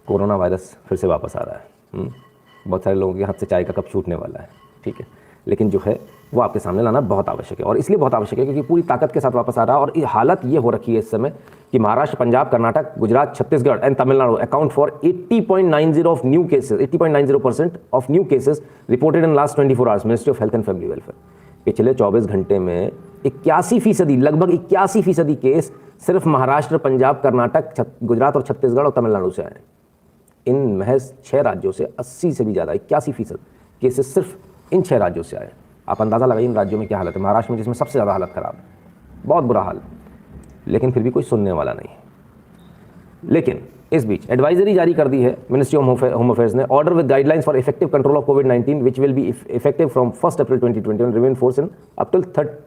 Corona virus फिर से वापस आ रहा है। बहुत सारे लोगों के हाथ से चाय का कप छूटने वाला है, ठीक है, लेकिन जो है वो आपके सामने लाना बहुत आवश्यक है, और इसलिए बहुत आवश्यक है क्योंकि पूरी ताकत के साथ वापस आ रहा है। और हालत ये हो रखी है इस समय कि Maharashtra, Punjab, Karnataka, Gujarat, Chhattisgarh and Tamil Nadu account for 80.90 of new cases, 80.90% of new cases reported in last 24 hours, ministry of health and family welfare. पिछले 24 घंटे में 81%, लगभग 81% केस सिर्फ महाराष्ट्र, पंजाब, कर्नाटक, गुजरात और छत्तीसगढ़ और तमिलनाडु से आए। इन महज 6 राज्यों से 80 से भी ज़्यादा 81% केसेस सिर्फ इन 6 राज्यों से आए। आप अंदाज़ा लगाइए इन राज्यों में क्या हालत है। महाराष्ट्र में जिसमें सबसे ज़्यादा हालत ख़राब है, बहुत बुरा हाल, लेकिन फिर भी कोई सुनने वाला नहीं। लेकिन इस बीच एडवाइजरी जारी कर दी है मिनिस्ट्री ऑफ होम अफेयर्स ने, order with guidelines for effective control of कोविड-19 which will be effective from 1 April 2021 remain force in up till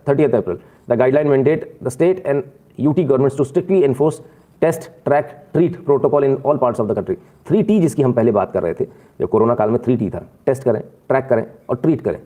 30 April. The guideline mandate the state and UT governments to strictly enforce test, track, treat protocol in all parts of the country. 3T जिसकी हम पहले बात कर रहे थे, जो corona काल में 3T था, टेस्ट करें, ट्रैक करें और ट्रीट करें।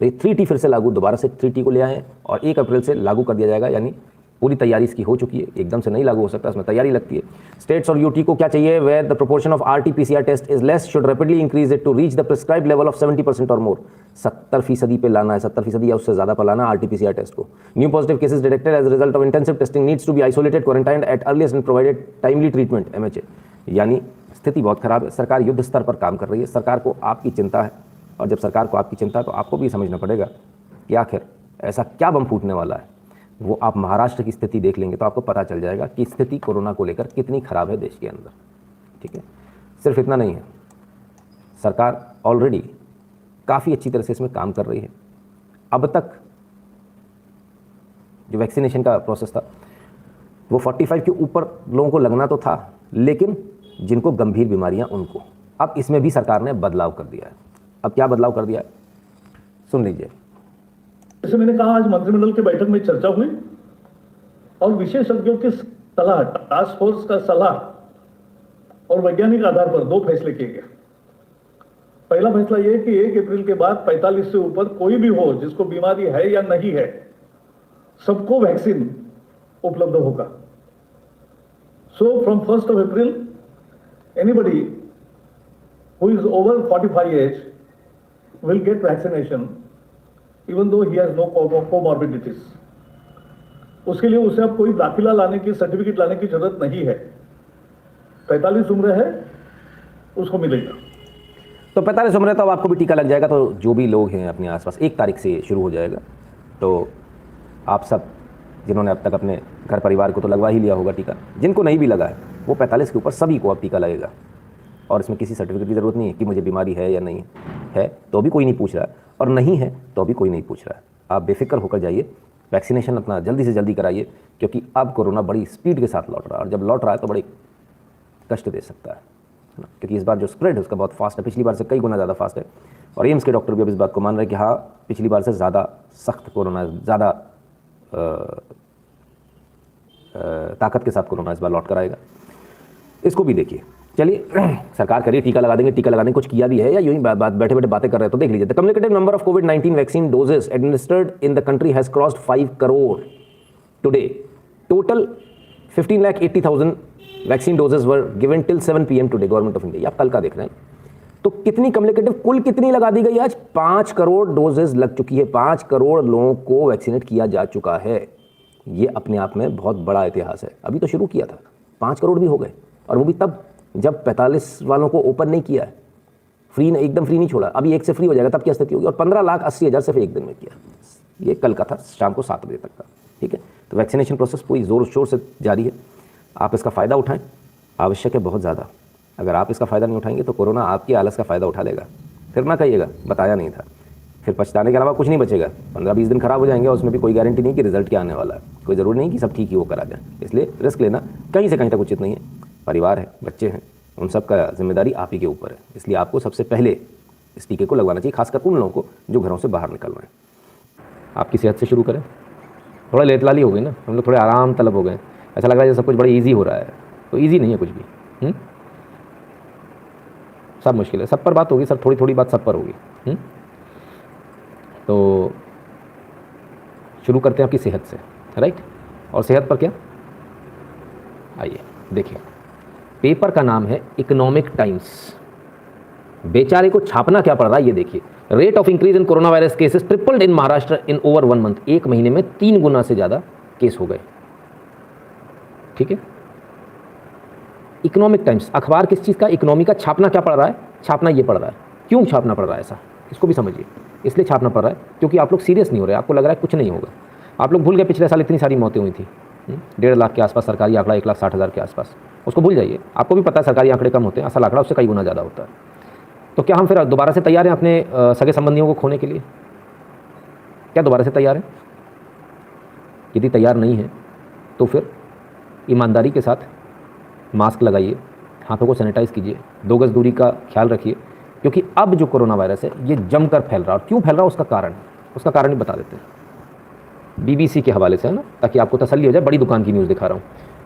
तो ये 3T फिर से लागू, दोबारा से 3T को ले आए और 1 अप्रैल से लागू कर दिया जाएगा। यानी पूरी तैयारी इसकी हो चुकी है, एकदम से नहीं लागू हो सकता, इसमें तैयारी लगती है। स्टेट्स और यूटी को क्या चाहिए, where the proportion of RT-PCR test is less should rapidly increase it to reach the prescribed level of 70% और मोर। 70% पे लाना है, 70% या उससे ज़्यादा पर लाना RT-PCR टेस्ट को। New positive cases detected as result of intensive testing needs to be isolated, quarantined at earliest and provided timely treatment, MHA। यानी स्थिति बहुत खराब है। सरकार युद्ध स्तर पर काम कर रही है, सरकार को आपकी चिंता है, और जब सरकार को आपकी चिंता है तो आपको भी समझना पड़ेगा कि आखिर ऐसा क्या बम फूटने वाला है। वो आप महाराष्ट्र की स्थिति देख लेंगे तो आपको पता चल जाएगा कि स्थिति कोरोना को लेकर कितनी खराब है देश के अंदर, ठीक है। सिर्फ इतना नहीं है, सरकार ऑलरेडी काफ़ी अच्छी तरह से इसमें काम कर रही है। अब तक जो वैक्सीनेशन का प्रोसेस था वो 45 के ऊपर लोगों को लगना तो था, लेकिन जिनको गंभीर बीमारियां उनको। अब इसमें भी सरकार ने बदलाव कर दिया है। अब क्या बदलाव कर दिया है, सुन लीजिए। जैसे मैंने कहा, आज मंत्रिमंडल की बैठक में चर्चा हुई और विशेषज्ञों की सलाह, टास्क फोर्स का सलाह और वैज्ञानिक आधार पर 2 फैसले किए गए। पहला फैसला यह कि 1 अप्रैल के बाद 45 से ऊपर कोई भी हो जिसको बीमारी है या नहीं है, सबको वैक्सीन उपलब्ध होगा। So from 1 April anybody who is over 45 age will get vaccination even though he has no comorbidities। उसके लिए उसे अब कोई दाखिला लाने की, सर्टिफिकेट लाने की जरूरत नहीं है। 45 उम्र है, उसको मिलेगा। तो 45 उम्र है तो अब आपको भी टीका लग जाएगा। तो जो भी लोग हैं अपने आसपास, 1 तारीख से शुरू हो जाएगा। तो आप सब जिन्होंने अब तक अपने घर परिवार को तो लगवा ही लिया होगा टीका, जिनको नहीं भी लगा है वो 45 के ऊपर सभी को अब टीका लगेगा। और इसमें किसी सर्टिफिकेट की ज़रूरत नहीं है कि मुझे बीमारी है या नहीं है, तो भी कोई नहीं पूछ रहा है, और नहीं है तो भी कोई नहीं पूछ रहा है। आप बेफिक्र होकर जाइए, वैक्सीनेशन अपना जल्दी से जल्दी कराइए, क्योंकि अब कोरोना बड़ी स्पीड के साथ लौट रहा है, और जब लौट रहा है तो बड़े कष्ट दे सकता है ना, क्योंकि इस बार जो स्प्रेड है उसका बहुत फास्ट है, पिछली बार से कई गुना ज़्यादा फास्ट है। और एम्स के डॉक्टर भी अब इस बात को मान रहे हैं कि हाँ, पिछली बार से ज़्यादा सख्त कोरोना, ज़्यादा ताकत के साथ कोरोना इस बार लौट कर आएगा। इसको भी देखिए। चलिए, सरकार करिए टीका लगा देंगे, टीका लगाने कुछ किया भी है या यूं ही बैठे बैठे बातें कर रहे हैं, तो देख लीजिए। The communicative number of covid vaccine doses administered in the country has crossed 5 crore today. Total 15,80,000 vaccine doses were given till 7 PM today, government of India. आप कल का देख रहे हैं। तो कितनी कम्युनिकेटिव, कुल कितनी लगा दी गई आज? 5 करोड़ डोजेस लग चुकी है। 5 करोड़ लोगों को वैक्सीनेट किया जा चुका है। ये अपने आप में बहुत बड़ा इतिहास है। अभी तो शुरू किया था, 5 करोड़ भी हो गए, और वो भी तब जब 45 वालों को ओपन नहीं किया है, फ्री ने एकदम फ्री नहीं छोड़ा। अभी 1 से फ्री हो जाएगा, तब क्या स्थिति होगी। और 15,80,000 सिर्फ एक दिन में किया। ये कल का था, शाम को 7 बजे तक का, ठीक है। तो वैक्सीनेशन प्रोसेस पूरी ज़ोर शोर से जारी है। आप इसका फ़ायदा उठाएं, आवश्यक है बहुत ज़्यादा। अगर आप इसका फ़ायदा नहीं उठाएंगे तो कोरोना आपकी आलस का फ़ायदा उठा लेगा। फिर ना कहिएगा बताया नहीं था, फिर पछताने के अलावा कुछ नहीं बचेगा। 15-20 दिन खराब हो जाएंगे, और उसमें भी कोई गारंटी नहीं कि रिजल्ट क्या आने वाला है। कोई ज़रूरी नहीं कि सब ठीक ही होकर आ जाए। इसलिए रिस्क लेना कहीं से कहीं तक उचित नहीं है। परिवार है, बच्चे हैं, उन सब का जिम्मेदारी आप ही के ऊपर है। इसलिए आपको सबसे पहले इस टीके को लगवाना चाहिए, खासकर उन लोगों को जो घरों से बाहर निकल रहे हैं। आपकी सेहत से शुरू करें। थोड़ा लेतलाली हो गई ना, हम लोग थोड़े आराम तलब हो गए। ऐसा लग रहा है जैसे सब कुछ बड़ा ईजी हो रहा है, तो ईजी नहीं है कुछ भी। सब मुश्किल है, सब पर बात होगी, सब थोड़ी थोड़ी बात सब पर होगी। तो शुरू करते हैं आपकी सेहत से, राइट। और सेहत पर क्या, आइए देखिए। पेपर का नाम है इकोनॉमिक टाइम्स। बेचारे को छापना क्या पड़ रहा है ये देखिए। Rate of increase in corona virus cases tripled in Maharashtra in over 1 month. एक महीने में 3 गुना से ज़्यादा केस हो गए। ठीक है, इकोनॉमिक टाइम्स अखबार किस चीज़ का, इकोनॉमी का। छापना क्या पड़ रहा है, छापना ये पड़ रहा है। क्यों छापना पड़ रहा है ऐसा, इसको भी समझिए। इसलिए छापना पड़ रहा है क्योंकि आप लोग सीरियस नहीं हो रहे, आपको लग रहा है कुछ नहीं होगा। आप लोग भूल गए पिछले साल इतनी सारी मौतें हुई थी, 1.5 लाख के आसपास सरकारी आंकड़ा, 1,60,000 के आसपास। उसको भूल जाइए, आपको भी पता है सरकारी आंकड़े कम होते हैं, असल आंकड़ा उससे कई गुना ज़्यादा होता है। तो क्या हम फिर दोबारा से तैयार हैं अपने सगे संबंधियों को खोने के लिए? क्या दोबारा से तैयार हैं? यदि तैयार नहीं है तो फिर ईमानदारी के साथ मास्क लगाइए, हाथों को सैनिटाइज कीजिए, 2 गज दूरी का ख्याल रखिए, क्योंकि अब जो कोरोना वायरस है ये जमकर फैल रहा है। और क्यों फैल रहा है उसका कारण ही बता देते हैं BBC के हवाले से, है ना, ताकि आपको तसल्ली हो जाए। बड़ी दुकान की न्यूज़ दिखा रहा हूँ।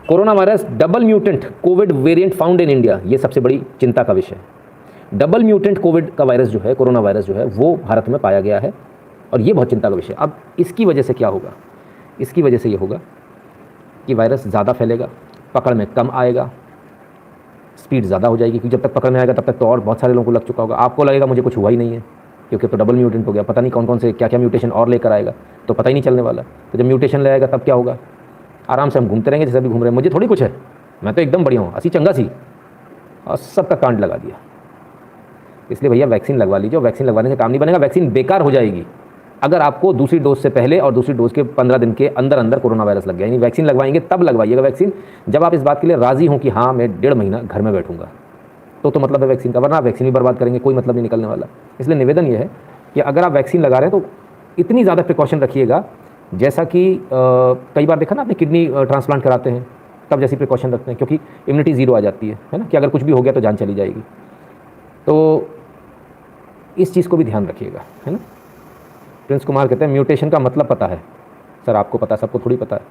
Corona virus double mutant Covid variant found in India, ये सबसे बड़ी चिंता का विषय है। डबल म्यूटेंट कोविड का वायरस जो है, कोरोना वायरस जो है, वो भारत में पाया गया है और ये बहुत चिंता का विषय। अब इसकी वजह से क्या होगा? इसकी वजह से ये होगा कि वायरस ज़्यादा फैलेगा, पकड़ में कम आएगा, स्पीड ज़्यादा हो जाएगी, क्योंकि जब तक पकड़ में आएगा तब तक तो और बहुत सारे लोगों को लग चुका होगा। आपको लगेगा मुझे कुछ हुआ ही नहीं है, क्योंकि तो डबल म्यूटेंट हो गया, पता नहीं कौन कौन से क्या क्या म्यूटेशन और लेकर आएगा, तो पता ही नहीं चलने वाला। तो जब म्यूटेशन ले आएगा तब क्या होगा? आराम से हम घूमते रहेंगे जैसे भी घूम रहे हैं, मुझे थोड़ी कुछ है, मैं तो एकदम बढ़िया हूँ, असी चंगा सी, और सबका कांड लगा दिया। इसलिए भैया वैक्सीन लगवा लीजिए। वैक्सीन लगवाने से काम नहीं बनेगा, वैक्सीन बेकार हो जाएगी अगर आपको दूसरी डोज से पहले और दूसरी डोज के 15 दिन के अंदर अंदर कोरोना वायरस लग गया। यानी वैक्सीन लगवाएंगे तब लगवाइएगा वैक्सीन जब आप इस बात के लिए राजी हों कि हाँ मैं 1.5 महीना घर में बैठूंगा, तो मतलब है वैक्सीन का, वरना आप वैक्सीन भी बर्बाद करेंगे, कोई मतलब नहीं निकलने वाला। इसलिए निवेदन ये है कि अगर आप वैक्सीन लगा रहे हैं तो इतनी ज़्यादा प्रिकॉशन रखिएगा, जैसा कि कई बार देखा ना आपने, किडनी ट्रांसप्लांट कराते हैं तब जैसी प्रिकॉशन रखते हैं, क्योंकि इम्यूनिटी ज़ीरो आ जाती है ना, कि अगर कुछ भी हो गया तो जान चली जाएगी। तो इस चीज़ को भी ध्यान रखिएगा, है ना। प्रिंस कुमार कहते हैं म्यूटेशन का मतलब पता है। सर आपको पता है, सबको थोड़ी पता है।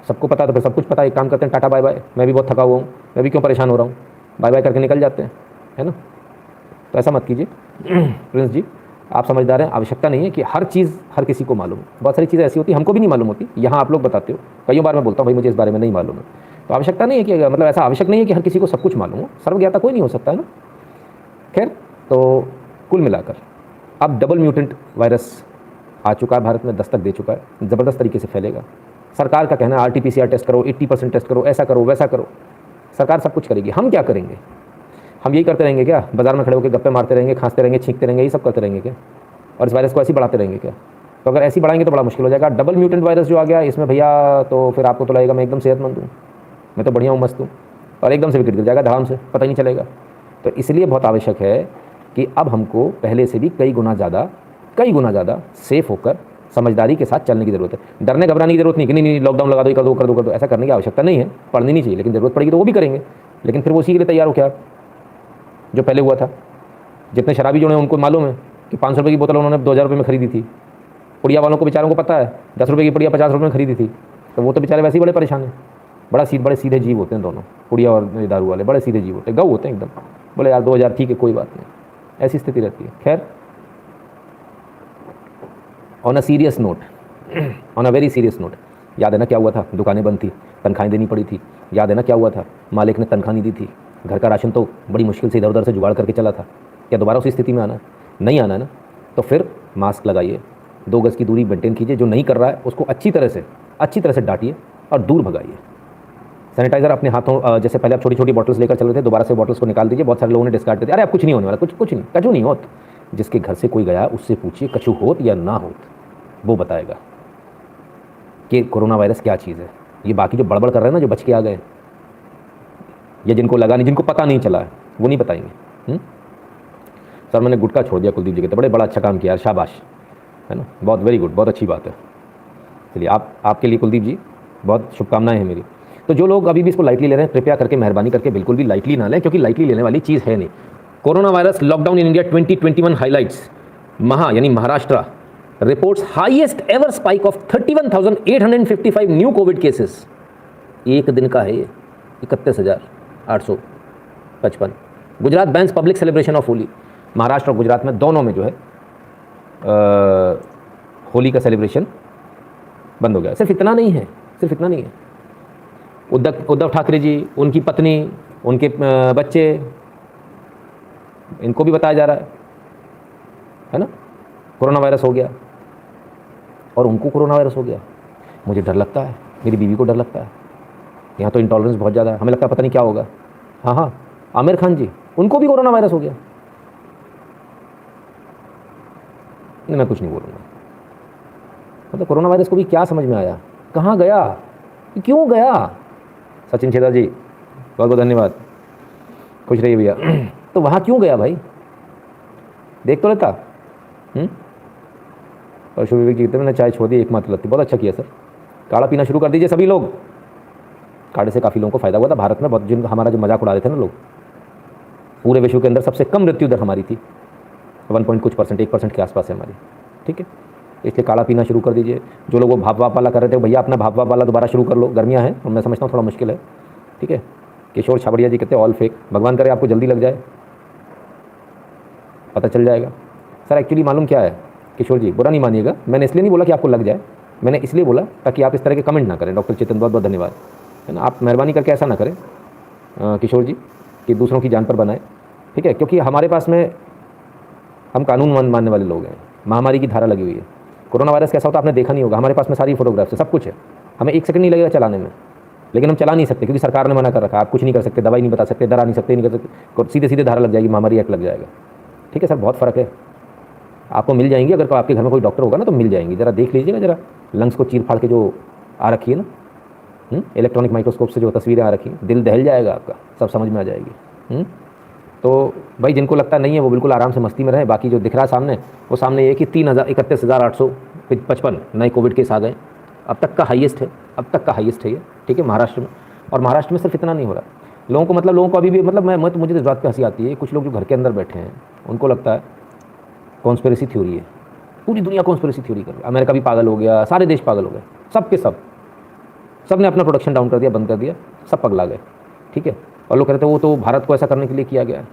सबको पता है तो फिर सब कुछ पता है। एक काम करते हैं, टाटा बाय बाय, मैं भी बहुत थका हुआ हूँ, मैं भी क्यों परेशान हो रहा हूँ, बाय बाय करके निकल जाते हैं, है ना। तो ऐसा मत कीजिए प्रिंस जी, आप समझदार हैं। आवश्यकता नहीं है कि हर चीज़ हर किसी को मालूम है। बहुत सारी चीज़ें ऐसी होती हैं हमको भी नहीं मालूम होती, यहाँ आप लोग बताते हो, कई बार मैं बोलता हूँ भाई मुझे इस बारे में नहीं मालूम है। तो आवश्यकता नहीं है कि, मतलब ऐसा आवश्यक नहीं है कि हर किसी को सब कुछ मालूम हो, सर्वज्ञाता कोई नहीं हो सकता, है ना। खैर, तो कुल मिलाकर अब डबल म्यूटेंट वायरस आ चुका है, भारत में दस्तक दे चुका है, ज़बरदस्त तरीके से फैलेगा। सरकार का कहना है RT-PCR टेस्ट करो, 80% टेस्ट करो, ऐसा करो वैसा करो। सरकार सब कुछ करेगी, हम क्या करेंगे? हम यही करते रहेंगे क्या? बाजार में खड़े होकर गप्पे मारते रहेंगे, खांसते रहेंगे, छींकते रहेंगे, यही सब करते रहेंगे क्या? और इस वायरस को ऐसे ही बढ़ाते रहेंगे क्या? तो अगर ऐसे ही बढ़ाएंगे तो बड़ा मुश्किल हो जाएगा। डबल म्यूटेंट वायरस जो आ गया इसमें भैया, तो फिर आपको तो लगेगा मैं एकदम सेहतमंद हूँ, मैं तो बढ़िया हूँ, मस्त हूँ, और एकदम से विकेट गिर जाएगा धड़ाम से, पता ही नहीं चलेगा। तो इसलिए बहुत आवश्यक है कि अब हमको पहले से भी कई गुना ज़्यादा सेफ होकर समझदारी के साथ चलने की ज़रूरत है। डरने घबराने की ज़रूरत नहीं कि नहीं लॉकडाउन लगा दो, कर दो, ऐसा करने की आवश्यकता नहीं है। पढ़नी नहीं चाहिए, लेकिन ज़रूरत पड़ेगी तो वो भी करेंगे, लेकिन फिर वो उसी के लिए तैयार हो क्या जो पहले हुआ था। जितने शराबी जो हैं उनको मालूम है कि 500 रुपये की बोतल उन्होंने 2000 रुपये में खरीदी थी। पुड़िया वालों को बेचारों को पता है 10 रुपये की पुड़िया 50 रुपये में खरीदी थी, तो वो तो बेचारे वैसे ही बड़े परेशान हैं। बड़े सीधे जीव होते हैं दोनों, पुड़िया और दारू वाले बड़े सीधे जीव होते हैं, गऊ होते हैं एकदम। बोले यार 2000 ठीक है, कोई बात नहीं, ऐसी स्थिति रहती है। खैर, on a serious note, on a very serious note, याद है ना क्या हुआ था? दुकानें बंद थी, तनख्वाहें देनी पड़ी थी। याद है ना क्या हुआ था? मालिक ने तनख्वाह नहीं दी थी, घर का राशन तो बड़ी मुश्किल से इधर उधर से जुगाड़ करके चला था। क्या दोबारा उसी स्थिति में आना? नहीं आना है ना। तो फिर मास्क लगाइए, 2 गज की दूरी मेंटेन कीजिए, जो नहीं कर रहा है उसको अच्छी तरह से डांटिए और दूर भगाइए। सैनिटाइजर अपने हाथों, जैसे पहले आप छोटी छोटी बॉटल्स लेकर चल रहे थे, दोबारा से बॉटल्स को निकाल दीजिए। बहुत सारे लोगों ने डिस्कार्ड कर दिया, अरे आप कुछ नहीं होने वाला, कुछ नहीं, कछु नहीं होत। जिसके घर से कोई गया उससे पूछिए कछु होत या ना होत, वो बताएगा कि कोरोना वायरस क्या चीज़ है। ये बाकी जो बड़बड़ कर रहे हैं ना, जो बच के आ गए, या जिनको लगा नहीं, जिनको पता नहीं चला है, वो नहीं बताएंगे। सर मैंने गुटखा छोड़ दिया कुलदीप जी कहते, बड़ा अच्छा काम किया यार, शाबाश, है ना, बहुत वेरी गुड, बहुत अच्छी बात है। चलिए आपके लिए कुलदीप जी बहुत शुभकामनाएं हैं मेरी। तो जो लोग अभी भी इसको लाइटली ले रहे हैं, कृपया करके मेहरबानी करके बिल्कुल भी लाइटली ना लें, क्योंकि लाइटली लेने वाली चीज़ है नहीं। Corona virus lockdown in India 2021 highlights, यानी Maharashtra reports highest ever spike of 31,855 new COVID cases. एक दिन का है ये, 31,855। Gujarat bans public celebration of Holi. Maharashtra और गुजरात में दोनों में जो है होली का सेलिब्रेशन बंद हो गया। सिर्फ इतना नहीं है, उद्धव ठाकरे जी, उनकी पत्नी उनके बच्चे, इनको भी बताया जा रहा है ना, कोरोना वायरस हो गया, और उनको कोरोना वायरस हो गया। मुझे डर लगता है, मेरी बीवी को डर लगता है। यहाँ तो इंटॉलरेंस बहुत ज़्यादा है, हमें लगता है पता नहीं क्या होगा। हाँ हाँ, आमिर खान जी, उनको भी कोरोना वायरस हो गया। नहीं, मैं कुछ नहीं बोलूँगा। मतलब कोरोना वायरस को भी क्या समझ में आया, कहाँ गया, क्यों गया। सचिन छेदा जी बहुत बहुत धन्यवाद, खुश रहिए भैया। तो वहाँ क्यों गया भाई, देख तो लेता। और शुभ विवेक जी कहते मैंने चाय छोड़ दी एकमात्र लगती, बहुत अच्छा किया सर। काढ़ा पीना शुरू कर दीजिए सभी लोग। काढ़े से काफ़ी लोगों को फायदा हुआ था भारत में। बहुत जिन हमारा जो मजाक उड़ा रहे थे ना लोग, पूरे विश्व के अंदर सबसे कम मृत्यु दर हमारी थी, 1 कुछ परसेंट, 1% के आसपास है हमारी। ठीक है, इसलिए काढ़ा पीना शुरू कर दीजिए। जो लोग वो भाप वाप वाला कर रहे थे, भैया अपना भाप वाप वाला दोबारा शुरू कर लो, गर्मियाँ हैं और मैं समझता हूँ थोड़ा मुश्किल है। ठीक है, किशोर छाबड़िया जी कहते हैं ऑल फेक, भगवान करे आपको जल्दी लग जाए, पता चल जाएगा। सर एक्चुअली मालूम क्या है किशोर जी, बुरा नहीं मानिएगा, मैंने इसलिए नहीं बोला कि आपको लग जाए, मैंने इसलिए बोला ताकि आप इस तरह के कमेंट ना करें। डॉक्टर चेतन बहुत बहुत धन्यवाद, है ना। आप मेहरबानी करके ऐसा ना करें किशोर जी कि दूसरों की जान पर बनाए। ठीक है, क्योंकि हमारे पास में हम कानून मानने वाले लोग हैं, महामारी की धारा लगी हुई है। कोरोना वायरस कैसा होता है आपने देखा नहीं होगा, हमारे पास में सारी फोटोग्राफ्स है, सब कुछ है, हमें 1 सेकंड नहीं लगेगा चलाने में, लेकिन हम चला नहीं सकते क्योंकि सरकार ने मना कर रखा है। आप कुछ नहीं कर सकते, दवाई नहीं बता सकते, डरा नहीं सकते, नहीं कर सकते, सीधे सीधे धारा लग जाएगी, महामारी एक्ट लग जाएगा। ठीक है सर, बहुत फ़र्क है, आपको मिल जाएंगी। अगर आपके घर में कोई डॉक्टर होगा ना तो मिल जाएंगी, ज़रा देख लीजिएगा, ज़रा लंग्स को चीर फाड़ के जो आ रखी है ना, इलेक्ट्रॉनिक माइक्रोस्कोप से जो तस्वीरें आ रखी हैं, दिल दहल जाएगा आपका, सब समझ में आ जाएगी। तो भाई जिनको लगता नहीं है वो बिल्कुल आराम से मस्ती में रहे। बाकी जो दिख रहा है सामने, वो सामने ये कि 31,855 नए कोविड केस आ गए, अब तक का हाईएस्ट है, अब तक का हाईएस्ट है ये। ठीक है, महाराष्ट्र में, और महाराष्ट्र में सिर्फ इतना नहीं हो रहा, लोगों को मतलब लोगों को अभी भी मतलब मुझे इस बात पर हंसी आती है, कुछ लोग जो घर के अंदर बैठे हैं उनको लगता है कॉन्स्पिरेसी थ्योरी है, पूरी दुनिया कॉन्स्पिरेसी थ्योरी कर रही है, अमेरिका भी पागल हो गया, सारे देश पागल हो गए, सब के सब ने अपना प्रोडक्शन डाउन कर दिया, बंद कर दिया, सब पगला गए। ठीक है, और लोग कहते हैं वो तो भारत को ऐसा करने के लिए किया गया है।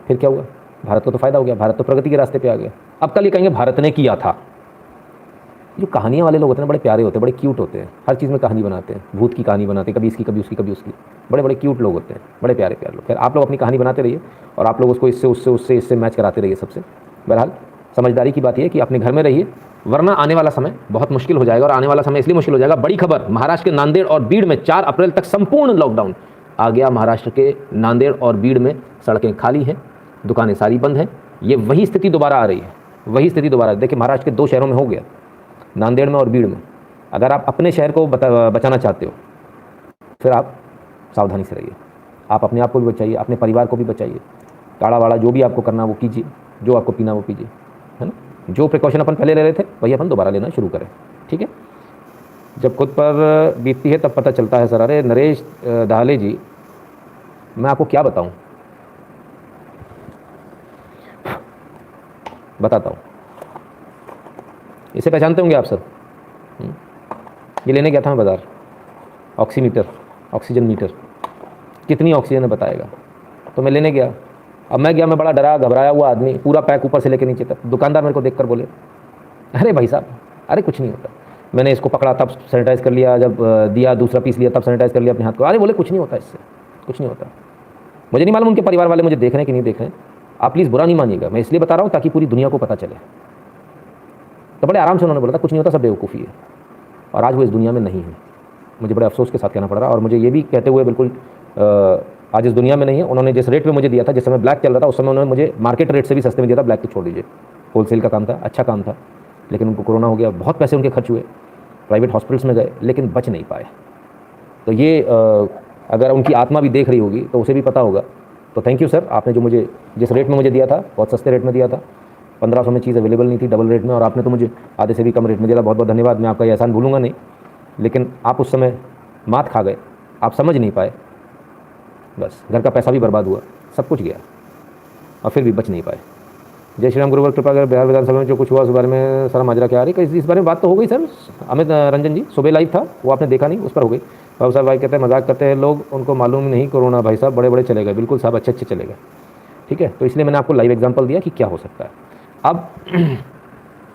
फिर क्या हुआ, भारत को तो फायदा हो गया, भारत तो प्रगति के रास्ते पे आ गया। अब कल ये कहेंगे भारत ने किया था। जो कहानियाँ वाले लोग होते हैं बड़े प्यारे होते हैं, बड़े क्यूट होते हैं, हर चीज़ में कहानी बनाते हैं, भूत की कहानी बनाते हैं, कभी इसकी कभी उसकी कभी उसकी, बड़े बड़े क्यूट लोग होते हैं, बड़े प्यारे प्यारे लोग। खैर आप लोग अपनी कहानी बनाते रहिए और आप लोग उसको इससे मैच कराते रहिए सबसे। बहरहाल समझदारी की बात यह है कि अपने घर में रहिए, वरना आने वाला समय बहुत मुश्किल हो जाएगा। और आने वाला समय इसलिए मुश्किल हो जाएगा, बड़ी खबर, महाराष्ट्र के नांदेड़ और बीड़ में 4 अप्रैल तक संपूर्ण लॉकडाउन आ गया। महाराष्ट्र के नांदेड़ और बीड़ में सड़कें खाली हैं, दुकानें सारी बंद हैं। ये वही स्थिति दोबारा आ रही है, वही स्थिति दोबारा। देखिए महाराष्ट्र के 2 शहरों में हो गया, नांदेड़ में और बीड़ में। अगर आप अपने शहर को बचाना चाहते हो फिर आप सावधानी से रहिए, आप अपने आप को भी बचाइए, अपने परिवार को भी बचाइए। काढ़ा वाड़ा जो भी आपको करना वो कीजिए, जो आपको पीना वो पीजिए, है ना। जो प्रिकॉशन अपन पहले ले रहे थे वही अपन दोबारा लेना शुरू करें। ठीक है, जब खुद पर बीतती है तब पता चलता है सर। अरे नरेश दाहले जी, मैं आपको क्या बताऊं, बताता हूं। इसे पहचानते होंगे आप सर, ये लेने गया था मैं बाज़ार, ऑक्सीमीटर, ऑक्सीजन मीटर, कितनी ऑक्सीजन है बताएगा। तो मैं लेने गया, अब मैं गया, मैं बड़ा डरा घबराया हुआ आदमी, पूरा पैक ऊपर से लेके नीचे तक। दुकानदार मेरे को देखकर बोले अरे भाई साहब, अरे कुछ नहीं होता। मैंने इसको पकड़ा तब सैनिटाइज कर लिया, जब दिया दूसरा पीस लिया तब सैनिटाइज कर लिया अपने हाथ को। अरे बोले कुछ नहीं होता इससे, कुछ नहीं होता। मुझे नहीं मालूम उनके परिवार वाले मुझे देख रहे हैं कि नहीं देख रहे हैं, आप प्लीज़ बुरा नहीं मानिएगा, मैं इसलिए बता रहा हूँ ताकि पूरी दुनिया को पता चले। तो बड़े आराम से उन्होंने बोला था कुछ नहीं होता, सब बेवकूफ़ी है। और आज वो इस दुनिया में नहीं है, मुझे बड़े अफसोस के साथ कहना पड़ रहा है। और मुझे ये भी कहते हुए बिल्कुल आज इस दुनिया में नहीं है। उन्होंने जिस रेट पे मुझे दिया था, जिस समय ब्लैक चल रहा था, उस समय उन्होंने मुझे मार्केट रेट से भी सस्ते में दिया था। ब्लैक तो छोड़ दीजिए, होलसेल का काम था, अच्छा काम था, लेकिन उनको कोरोना हो गया, बहुत पैसे उनके खर्च हुए, प्राइवेट हॉस्पिटल्स में गए लेकिन बच नहीं पाए। तो ये अगर उनकी आत्मा भी देख रही होगी तो उसे भी पता होगा। तो थैंक यू सर, आपने जो मुझे जिस रेट में मुझे दिया था, बहुत सस्ते रेट में दिया था, 1500 में चीज़ अवेलेबल नहीं थी, डबल रेट में, और आपने तो मुझे आधे से भी कम रेट में दिया था। बहुत बहुत धन्यवाद, मैं आपका ये एहसान भूलूंगा नहीं। लेकिन आप उस समय मात खा गए, आप समझ नहीं पाए, बस घर का पैसा भी बर्बाद हुआ, सब कुछ गया और फिर भी बच नहीं पाए। जय श्री राम गुरुवर कृपा कर बिहार विधानसभा में जो कुछ हुआ उस बारे में सारा माजरा क्या आ रही है, इस बारे में बात तो हो गई सर। अमित रंजन जी सुबह लाइव था, वो आपने देखा नहीं, उस पर हो गई। बाबू साहब भाई कहते हैं मजाक करते हैं लोग, उनको मालूम नहीं कोरोना भाई साहब बड़े बड़े चले गए। बिल्कुल साहब, अच्छे अच्छे चले गए। ठीक है, तो इसलिए मैंने आपको लाइव एग्जाम्पल दिया कि क्या हो सकता है। अब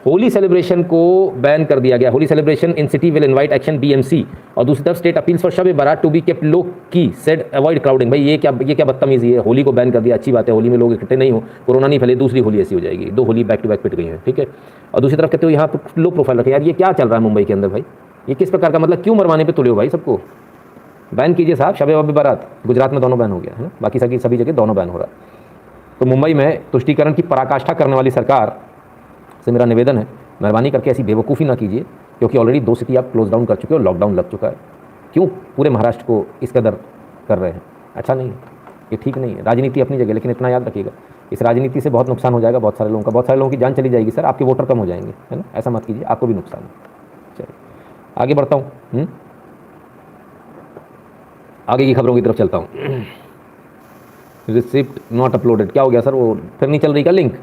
होली सेलिब्रेशन को बैन कर दिया गया। Holi celebration in city will invite action BMC. और दूसरी तरफ स्टेट अपील्स फॉर शब बारात टू बी केप्ट लो की सेड अवॉइड क्राउडिंग। भाई ये क्या बदतमीजी है, होली को बैन कर दिया, अच्छी बात है, होली में लोग इकट्ठे नहीं हो, कोरोना नहीं फैले, दूसरी होली ऐसी हो जाएगी। 2 होली बैक टू बैक पिट गई है, ठीक है। और दूसरी तरफ कहते हो यहाँ पर लो प्रोफाइल रखे। यार ये क्या चल रहा है मुंबई के अंदर भाई, ये किस प्रकार का, मतलब क्यों मरवाने पे तुले हो भाई सबको? बैन कीजिए साहब, शब बारात। गुजरात में दोनों बैन हो गया है ना, बाकी सभी जगह दोनों बैन हो रहा है। तो मुंबई में तुष्टीकरण की पराकाष्ठा करने वाली सरकार से मेरा निवेदन है, मेहरबानी करके ऐसी बेवकूफ़ी ना कीजिए, क्योंकि ऑलरेडी 2 सिटी आप क्लोज डाउन कर चुके हो, लॉकडाउन लग चुका है। क्यों पूरे महाराष्ट्र को इस कदर कर रहे हैं? अच्छा नहीं है, ये ठीक नहीं है। राजनीति अपनी जगह, लेकिन इतना याद रखिएगा, इस राजनीति से बहुत नुकसान हो जाएगा बहुत सारे लोगों की जान चली जाएगी सर, आपके वोटर कम हो जाएंगे, है ना। ऐसा मत कीजिए, आपको भी नुकसान है। चलिए आगे बढ़ता हूँ, आगे की खबरों की तरफ चलता हूँ। रिसिप्ट नॉट अपलोडेड, क्या हो गया सर? वो फिर नहीं चल रही का लिंक?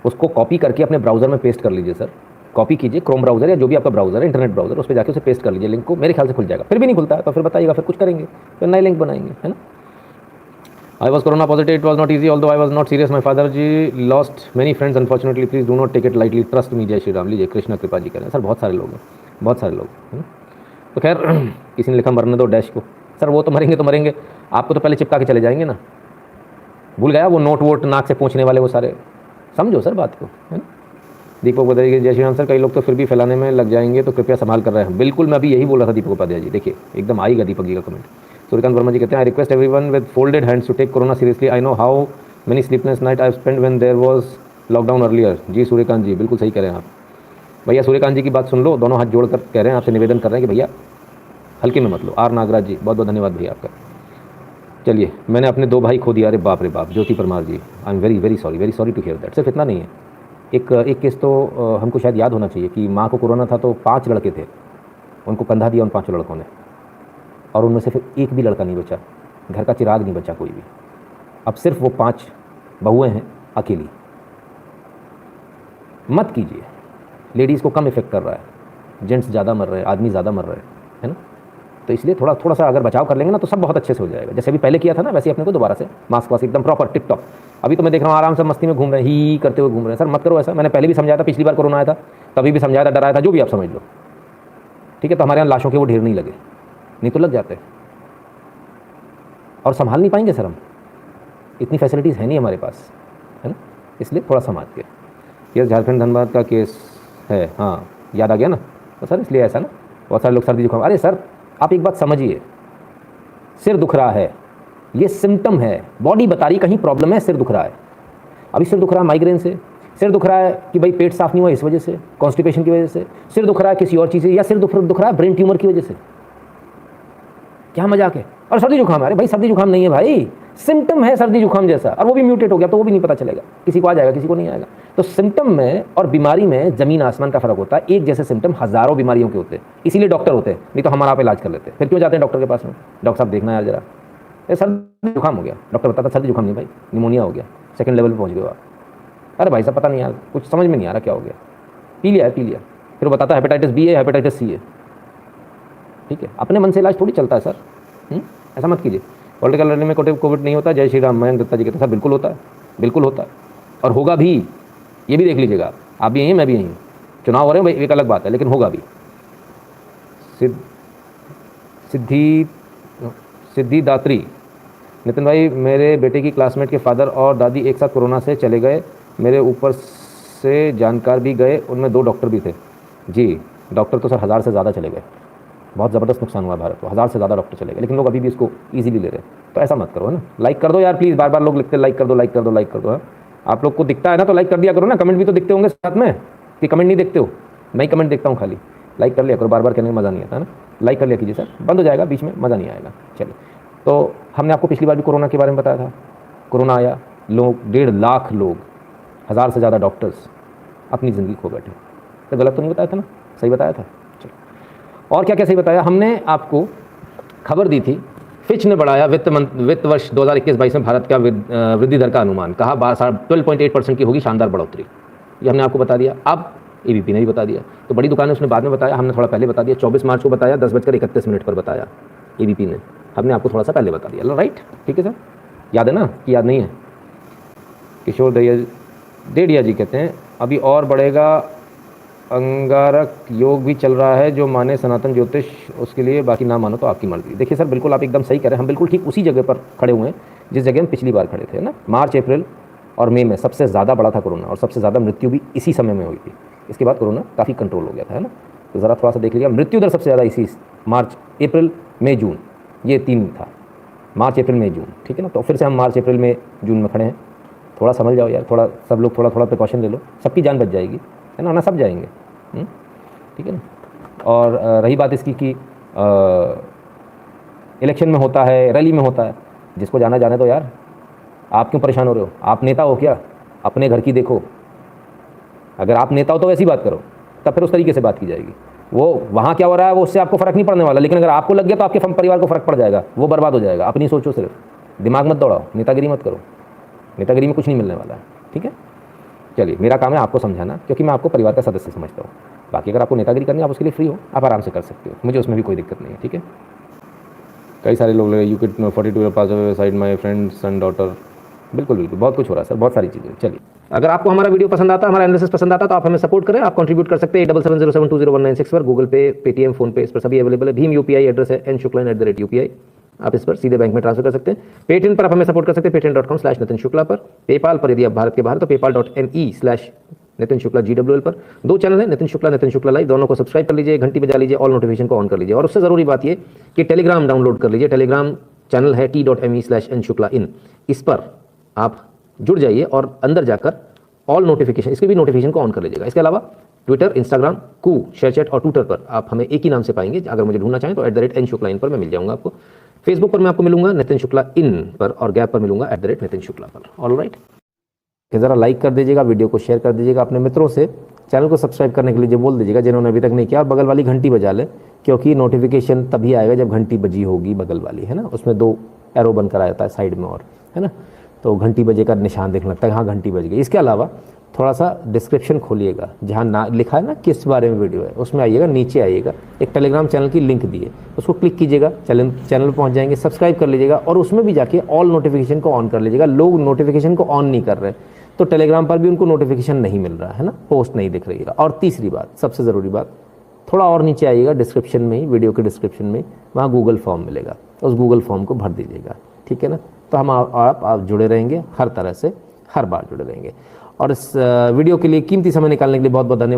उसको कॉपी करके अपने ब्राउज़र में पेस्ट कर लीजिए सर। कॉपी कीजिए क्रोम ब्राउज़र या जो भी आपका ब्राउज़र है, इंटरनेट ब्राउज़र, उस पर जाके उसे पेस्ट कर लीजिए लिंक को, मेरे ख्याल से खुल जाएगा। फिर भी नहीं खुलता है तो फिर बताइएगा, फिर कुछ करेंगे, फिर नए लिंक बनाएंगे, है ना। I was corona positive. It was not easy, although I was not serious. My father ji lost many friends unfortunately. Please do not take it lightly. Trust me. जय श्री राम। लीजिए कृष्णा कृपा जी कह रहे हैं सर, बहुत सारे लोग हैं, बहुत सारे लोग, है ना। तो खैर किसी ने लिखा मरने दो डैश को। सर वो तो मरेंगे तो मरेंगे, आपको तो पहले चिपका के चले जाएंगे ना। भूल गया वो नोट वोट नाक से पूछने वाले, वो सारे समझो सर बात को, है ना। दीपक बताइए जय श्री राम सर, कई लोग तो फिर भी फैलाने में लग जाएंगे, तो कृपया संभाल कर रहे हैं। बिल्कुल मैं अभी यही बोल रहा था दीपक उपाध्याय जी, देखिए एकदम आएगा दीपक जी का कमेंट। सूर्यकांत वर्मा जी कहते हैं I request everyone with folded hands to take corona seriously. I know how many sleepless night I spend when there was lockdown earlier. जी सूर्यकांत जी बिल्कुल सही कह रहे हैं आप। भैया सूर्यकांत जी की बात सुन लो, दोनों हाथ जोड़कर कह रहे हैं, आपसे निवेदन कर रहे हैं कि भैया हल्के में मत लो। आर नागराज जी बहुत बहुत धन्यवाद भैया आपका। चलिए मैंने अपने 2 भाई खो दिया, अरे बाप रे बाप। Jyoti Parmar ji I am very very sorry to hear that. सिर्फ इतना नहीं है, एक केस तो हमको शायद याद होना चाहिए कि माँ को कोरोना था तो 5 लड़के थे, उनको कंधा दिया उन 5 लड़कों ने, और उनमें से फिर एक भी लड़का नहीं बचा, घर का चिराग नहीं बचा कोई भी। अब सिर्फ वो 5 बहुएं हैं अकेली। मत कीजिए, लेडीज़ को कम इफेक्ट कर रहा है, जेंट्स ज़्यादा मर रहे हैं, आदमी ज़्यादा मर रहे हैं, है ना। तो इसलिए थोड़ा सा अगर बचाव कर लेंगे ना तो सब बहुत अच्छे से हो जाएगा। जैसे अभी पहले किया था ना, वैसे अपने को दोबारा से मास्क वास्क एकदम प्रॉपर टिप टॉप। अभी तो मैं देख रहा हूँ आराम से मस्ती में घूम रहे हैं, ही करते हुए घूम रहे हैं। सर मत करो ऐसा, मैंने पहले भी समझाया था, पिछली बार कोरोना आया था तभी भी समझाया था, डराया था, जो भी आप समझ लो, ठीक है। तो हमारे यहाँ लाशों के वो ढेर नहीं लगे, नहीं तो लग जाते, और संभाल नहीं पाएंगे सर हम, इतनी फैसिलिटीज़ है नहीं हमारे पास, है ना। इसलिए थोड़ा संभाल के। ये झारखंड धनबाद का केस है, हाँ याद आ गया ना। तो सर इसलिए ऐसा ना, बहुत सारे लोग सर्दी जुकाम। अरे सर आप एक बात समझिए, सिर दुख रहा है, ये सिम्टम है, बॉडी बता रही कहीं प्रॉब्लम है, सिर दुख रहा है। अभी सिर दुख रहा है माइग्रेन से, सिर दुख रहा है कि भाई पेट साफ नहीं हुआ इस वजह से, कॉन्स्टिपेशन की वजह से, सिर दुख रहा है किसी और चीज़ से, या सिर दुख रहा है ब्रेन ट्यूमर की वजह से। क्या मजाक है? और सर्दी जुकाम है, अरे भाई सर्दी जुकाम नहीं है भाई, सिम्टम है सर्दी जुकाम जैसा, और वो भी म्यूटेट हो गया तो वो भी नहीं पता चलेगा, किसी को आ जाएगा किसी को नहीं आएगा। तो सिम्टम में और बीमारी में ज़मीन आसमान का फर्क होता है। एक जैसे सिम्टम हज़ारों बीमारियों के होते हैं, इसीलिए डॉक्टर होते हैं, नहीं तो हमारा आप इलाज कर लेते हैं। फिर क्यों जाते हैं डॉक्टर के पास में? डॉक्टर साहब देखना यार जरा, ये सर्दी जुकाम हो गया, डॉक्टर बताता सर्दी जुकाम नहीं भाई, निमोनिया हो गया, 2nd लेवल पर पहुँच गए आप। अरे भाई साहब पता नहीं यार, कुछ समझ में नहीं आ रहा क्या हो गया, पी लिया, फिर बताता हेपेटाइटिस बी है, हेपेटाइटिस सी है, ठीक है। अपने मन से इलाज थोड़ी चलता है सर, ऐसा मत कीजिए। पॉलिटिकल लड़ने में कोविड नहीं होता, जय श्री राम। मयंक दत्ता जी कहते हैं सर बिल्कुल होता है, बिल्कुल होता है, और होगा भी, ये भी देख लीजिएगा आप भी यहीं मैं भी यहीं, चुनाव हो रहे हैं भाई एक अलग बात है, लेकिन होगा भी। सिद्धिदात्री नितिन भाई, मेरे बेटे की क्लासमेट के फादर और दादी एक साथ कोरोना से चले गए, मेरे ऊपर से जानकार भी गए, उनमें 2 डॉक्टर भी थे। जी डॉक्टर तो सर 1000 से ज़्यादा चले गए, बहुत ज़बरदस्त नुकसान हुआ भारत को, 1000 से ज़्यादा डॉक्टर चले गए, लेकिन लोग अभी भी इसको ईजिली ले रहे हैं। तो ऐसा मत करो, है ना। लाइक कर दो यार प्लीज़, बार बार लोग लिखते लाइक कर दो लाइक कर दो लाइक कर दो, है। आप लोग को दिखता है ना तो लाइक कर दिया करो ना, कमेंट भी तो दिखते होंगे साथ में, कि कमेंट नहीं देखते हो? मैं ही कमेंट देखता हूँ खाली, लाइक कर लिया करो, बार बार कहने में मज़ा नहीं आता है ना। लाइक कर लिया कीजिए सर, बंद हो जाएगा बीच में, मज़ा नहीं आएगा। चलिए, तो हमने आपको पिछली बार भी कोरोना के बारे में बताया था, कोरोना आया, लोग 1.5 लाख लोग, 1000 से ज़्यादा डॉक्टर्स अपनी ज़िंदगी खो बैठे। तो गलत तो नहीं बताया था ना, सही बताया था। चलो, और क्या क्या सही बताया हमने आपको? खबर दी थी, फिच ने बढ़ाया वित्त वर्ष 2021-22 में भारत का वृद्धि दर का अनुमान, कहा 12.8% की होगी शानदार बढ़ोतरी। ये हमने आपको बता दिया। अब एबीपी ने भी बता दिया, तो बड़ी दुकान ने उसने बाद में बताया, हमने थोड़ा पहले बता दिया। 24 मार्च को बताया, 10:31 पर बताया एबीपी ने, हमने आपको थोड़ा सा पहले बता दिया। राइट, ठीक है सर, याद है ना कि याद नहीं है? किशोर डेडिया जी कहते हैं अभी और बढ़ेगा अंगारक योग भी चल रहा है, जो माने सनातन ज्योतिष उसके लिए, बाकी ना मानो तो आपकी मर्जी। देखिए सर, बिल्कुल आप एकदम सही कह रहे हैं, हम बिल्कुल ठीक उसी जगह पर खड़े हुए हैं जिस जगह हम पिछली बार खड़े थे ना। मार्च, अप्रैल और मई में सबसे ज़्यादा बड़ा था कोरोना, और सबसे ज़्यादा मृत्यु भी इसी समय में हुई थी। इसके बाद कोरोना काफ़ी कंट्रोल हो गया था, है ना। तो ज़रा थोड़ा सा देख लीजिए, मृत्यु दर सबसे ज़्यादा इसी मार्च, अप्रैल, मई, जून, ये 3 था। मार्च, अप्रैल, मई, जून, ठीक है ना। तो फिर से हम मार्च, अप्रैल, मई, जून में खड़े हैं। थोड़ा समझ जाओ यार, थोड़ा सब लोग थोड़ा थोड़ा प्रिकॉशन ले लो, सबकी जान बच जाएगी, है ना, सब जाएंगे, ठीक है ना। और रही बात इसकी कि इलेक्शन में होता है, रैली में होता है, जिसको जाना जाने दो यार। आप क्यों परेशान हो रहे हो? आप नेता हो क्या? अपने घर की देखो। अगर आप नेता हो तो वैसी बात करो, तब फिर उस तरीके से बात की जाएगी। वो वहाँ क्या हो रहा है वो उससे आपको फ़र्क नहीं पड़ने वाला, लेकिन अगर आपको लग गया तो आपके परिवार को फ़र्क पड़ जाएगा, वो बर्बाद हो जाएगा। अपनी सोचो, सिर्फ दिमाग मत दौड़ाओ, नेतागिरी मत करो, नेतागिरी में कुछ नहीं मिलने वाला है, ठीक है। चलिए, मेरा काम है आपको समझाना, क्योंकि मैं आपको परिवार का सदस्य समझता हूँ। बाकी अगर आपको नेतागिरी करनी है, आप उसके लिए फ्री हो, आप आराम से कर सकते हो, मुझे उसमें भी कोई दिक्कत नहीं है, ठीक है। कई सारे लोग लगे, you can 42 pass side my friend son daughter. बिल्कुल बिल्कुल, बहुत कुछ हो रहा है सर, बहुत सारी चीज़ें। चलिए, अगर आपको हमारा वीडियो पसंद आता, हमारा एनालिसिस पसंद आता, तो आप हमें सपोर्ट करें। आप कंट्रीब्यूट कर सकते हैं 7770720196 पर, गूगल पे, पेटीएम, फोन पे, इस पर सभी अवेलेबल है। भीम यूपीआई एड्रेस है n.shukla@UPI, आप इस पर सीधे बैंक में ट्रांसफर कर सकते हैं। पेटीएम पर आप हमें सपोर्ट कर सकते हैं, patreon.com/नितिन शुक्ला पर। पेपाल पर यदि आप भारत के बाहर तो paypal.me/नितिन शुक्ला GWL पर। 2 चैनल है, नितिन शुक्ला लाइव, दोनों को सब्सक्राइब कर लीजिए, घंटी बजा लीजिए, ऑल नोटिफिकेशन को ऑन कर लीजिए। और उससे ज़रूरी बात ये कि टेलीग्राम डाउनलोड कर लीजिए। टेलीग्राम चैनल है t.me/nshuklain, इस पर आप जुड़ जाइए और अंदर जाकर ऑल नोटिफिकेशन, इसके भी नोटिफिकेशन को ऑन कर लीजिएगा। इसके अलावा ट्विटर, इंस्टाग्राम, कू, शेयरचैट और ट्विटर पर आप हमें एक ही नाम से पाएंगे। अगर मुझे ढूंढना चाहें तो @nShuklain पर मैं मिल जाऊंगा आपको। फेसबुक पर मैं आपको मिलूंगा नितिन शुक्ला इन पर, और गैप पर मिलूंगा @नितिन शुक्ला पर। ऑल राइट, ज़रा लाइक कर दीजिएगा, वीडियो को शेयर कर दीजिएगा अपने मित्रों से। चैनल को सब्सक्राइब करने के लिए जो बोल दीजिएगा जिन्होंने अभी तक नहीं किया, और बगल वाली घंटी बजा लें, क्योंकि नोटिफिकेशन तभी आएगा जब घंटी बजी होगी, बगल वाली, है ना। उसमें 2 एरो बनकर आता है साइड में, और है ना, तो घंटी बजे का निशान देखने लगता है, हाँ घंटी बज गई। इसके अलावा थोड़ा सा डिस्क्रिप्शन खोलिएगा, जहाँ ना लिखा है ना किस बारे में वीडियो है, उसमें आइएगा, नीचे आइएगा, एक टेलीग्राम चैनल की लिंक दी है, उसको क्लिक कीजिएगा, चैनल पर पहुँच जाएंगे, सब्सक्राइब कर लीजिएगा, और उसमें भी जाके ऑल नोटिफिकेशन को ऑन कर लीजिएगा। लोग नोटिफिकेशन को ऑन नहीं कर रहे, तो टेलीग्राम पर भी उनको नोटिफिकेशन नहीं मिल रहा है ना, पोस्ट नहीं दिख रही है। और तीसरी बात, सबसे ज़रूरी बात, थोड़ा और नीचे आइएगा, डिस्क्रिप्शन में ही, वीडियो के डिस्क्रिप्शन में, वहाँ गूगल फॉर्म मिलेगा, उस गूगल फॉर्म को भर दीजिएगा, ठीक है ना। तो हम आप जुड़े रहेंगे, हर तरह से हर बार जुड़े रहेंगे। और इस वीडियो के लिए कीमती समय निकालने के लिए बहुत बहुत धन्यवाद।